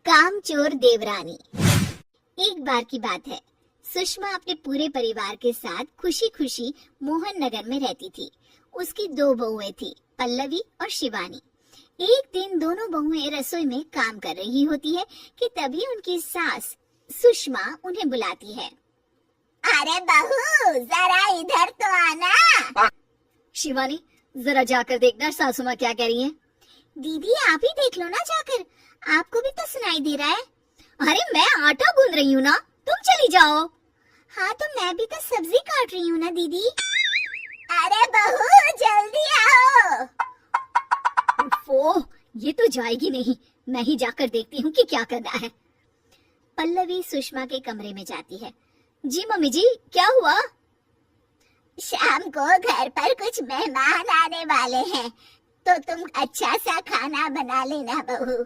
कामचोर देवरानी। एक बार की बात है, सुषमा अपने पूरे परिवार के साथ खुशी खुशी मोहन नगर में रहती थी। उसकी 2 बहुएं थी, पल्लवी और शिवानी। एक दिन दोनों बहुएं रसोई में काम कर रही होती है कि तभी उनकी सास सुषमा उन्हें बुलाती है। अरे बहू, जरा इधर तो आना। शिवानी, जरा जाकर देखना सासू माँ क्या कह रही हैं। दीदी आप ही देख लो ना जाकर, आपको भी तो सुनाई दे रहा है। अरे मैं आटा गूंद रही हूँ ना, तुम चली जाओ। हाँ तो मैं भी तो सब्जी काट रही हूँ ना दीदी। अरे बहू जल्दी आओ। ओह, ये तो जाएगी नहीं, मैं ही जाकर देखती हूँ कि क्या करना है। पल्लवी सुषमा के कमरे में जाती है। जी मम्मी जी, क्या हुआ? शाम को घर पर कुछ मेहमान आने वाले हैं, तो तुम अच्छा सा खाना बना लेना बहू।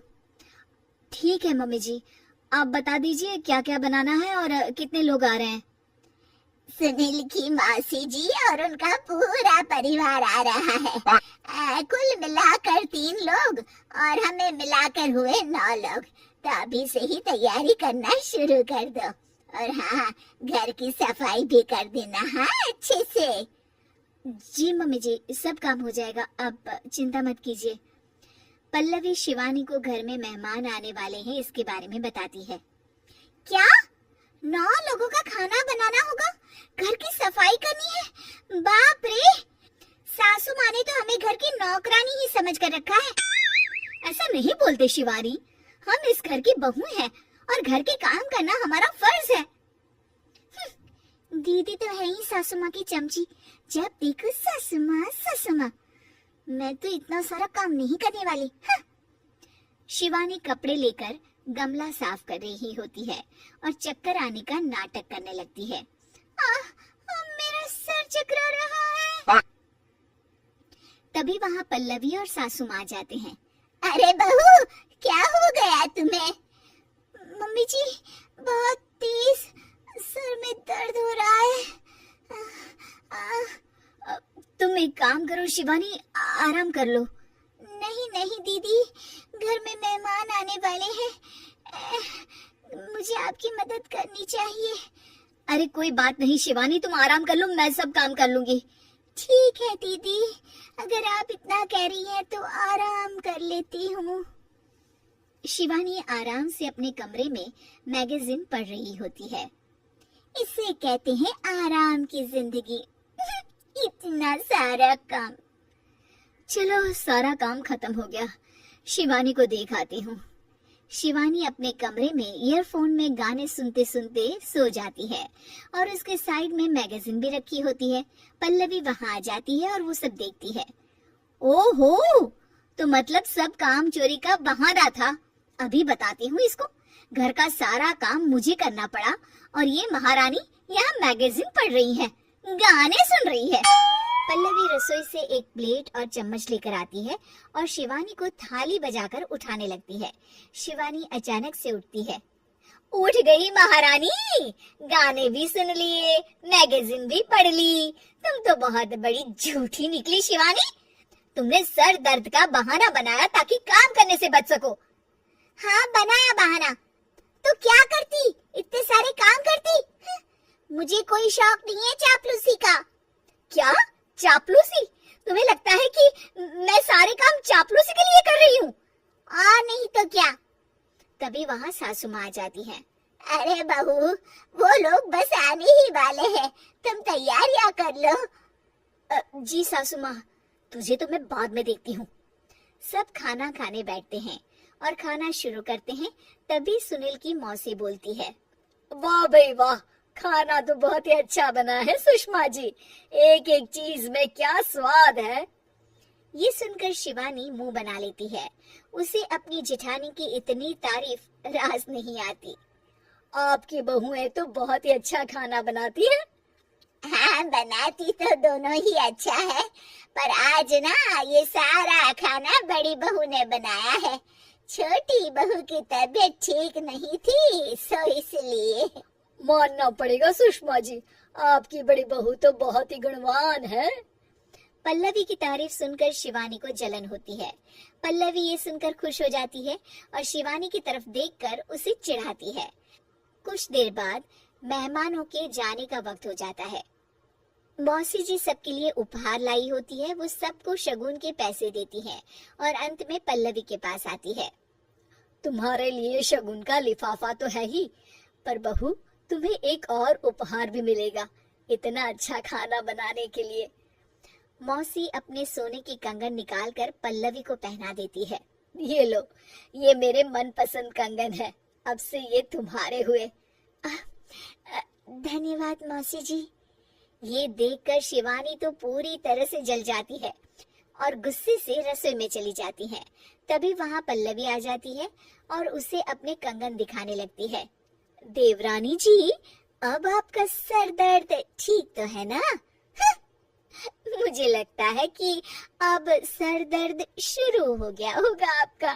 ठीक है मम्मी जी, आप बता दीजिए क्या क्या बनाना है और कितने लोग आ रहे हैं। सुनील की मौसी जी और उनका पूरा परिवार आ रहा है। कुल मिलाकर 3 लोग और हमें मिलाकर हुए 9 लोग। तो अभी से ही तैयारी करना शुरू कर दो। और हाँ, घर की सफाई भी कर देना, हाँ अच्छे से। जी मम्मी जी, सब काम हो जाएगा, आप चिंता मत कीजिए। पल्लवी शिवानी को घर में मेहमान आने वाले हैं इसके बारे में बताती है। क्या 9 लोगों का खाना बनाना होगा, घर की सफाई करनी है? बाप रे, सासू माँ ने तो हमें घर की नौकरानी ही समझ कर रखा है। ऐसा नहीं बोलते शिवानी, हम इस घर की बहू हैं और घर के काम करना हमारा फर्ज है। दीदी तो है ही सासू माँ की चमची, जब देखो सासू माँ सासू माँ। मैं तो इतना सारा काम नहीं करने वाली। हाँ। शिवानी कपड़े लेकर गमला साफ कर रही होती है और चक्कर आने का नाटक करने लगती है। मेरा सर चकरा रहा है। तभी वहाँ पल्लवी और सासू माँ जाते हैं। अरे बहू, क्या हो गया तुम्हें? मम्मी जी, बहुत तेज सर में दर्द हो रहा है। तुम एक काम करो शिवानी, आराम कर लो। नहीं नहीं दीदी, घर में मेहमान आने वाले हैं, मुझे आपकी मदद करनी चाहिए। अरे कोई बात नहीं शिवानी, तुम आराम कर लो, मैं सब काम कर लूंगी। ठीक है दीदी, अगर आप इतना कह रही हैं तो आराम कर लेती हूँ। शिवानी आराम से अपने कमरे में मैगजीन पढ़ रही होती है। इसे कहते हैं आराम की जिंदगी। इतना सारा काम। चलो सारा काम खत्म हो गया, शिवानी को देख आती हूँ। शिवानी अपने कमरे में ईयरफोन में गाने सुनते सुनते सो जाती है और उसके साइड में मैगजीन भी रखी होती है। पल्लवी वहां आ जाती है और वो सब देखती है। ओहो, तो मतलब सब काम चोरी का बहाना था। अभी बताती हूँ इसको। घर का सारा काम मुझे करना पड़ा और ये महारानी यहाँ मैगजीन पढ़ रही है, गाने सुन रही है। पल्लवी रसोई से एक प्लेट और चम्मच लेकर आती है और शिवानी को थाली बजाकर उठाने लगती है। शिवानी अचानक से उठती है। उठ गई महारानी, गाने भी सुन लिए, मैगजीन भी पढ़ ली। तुम तो बहुत बड़ी झूठी निकली शिवानी। तुमने सर दर्द का बहाना बनाया ताकि काम करने से बच सको। हाँ बनाया बहाना, तो क्या करती, इतने सारे काम करती। मुझे कोई शौक नहीं है चापलूसी का। क्या चापलूसी? तुम्हें लगता है कि मैं सारे काम चापलूसी के लिए कर रही हूँ? और नहीं तो क्या। तभी वहाँ सासू माँ आ जाती है। अरे बहू, वो लोग बस आने ही वाले हैं, तुम तैयारियां कर लो। जी सासू माँ, तुझे तो मैं बाद में देखती हूँ। सब खाना खाने बैठते हैं और खाना शुरू करते हैं। तभी सुनील की मौसी बोलती है। वाह भाई वाह, खाना तो बहुत ही अच्छा बना है सुषमा जी, एक एक चीज में क्या स्वाद है। ये सुनकर शिवानी मुंह बना लेती है। उसे अपनी जेठानी की इतनी तारीफ रास नहीं आती। आपकी बहुएं तो बहुत ही अच्छा खाना बनाती है। हाँ बनाती तो दोनों ही अच्छा है, पर आज ना ये सारा खाना बड़ी बहू ने बनाया है। छोटी बहू की तबीयत ठीक नहीं थी, सो इसलिए। मानना पड़ेगा सुषमा जी, आपकी बड़ी बहू तो बहुत ही गुणवान है। पल्लवी की तारीफ सुनकर शिवानी को जलन होती है। पल्लवी ये सुनकर खुश हो जाती है और शिवानी की तरफ देखकर उसे चिढ़ाती है। कुछ देर बाद मेहमानों के जाने का वक्त हो जाता है। मौसी जी सबके लिए उपहार लाई होती है। वो सबको शगुन के पैसे देती है और अंत में पल्लवी के पास आती है। तुम्हारे लिए शगुन का लिफाफा तो है ही, पर बहू तुम्हें एक और उपहार भी मिलेगा इतना अच्छा खाना बनाने के लिए। मौसी अपने सोने की कंगन निकालकर पल्लवी को पहना देती है। ये लो, ये मेरे मनपसंद कंगन है, अब से ये तुम्हारे हुए। धन्यवाद मौसी जी। ये देखकर शिवानी तो पूरी तरह से जल जाती है और गुस्से से रसोई में चली जाती है। तभी वहां पल्लवी आ जाती है और उसे अपने कंगन दिखाने लगती है। देवरानी जी, अब आपका सर दर्द ठीक तो है ना? मुझे लगता है कि अब सर दर्द शुरू हो गया होगा आपका।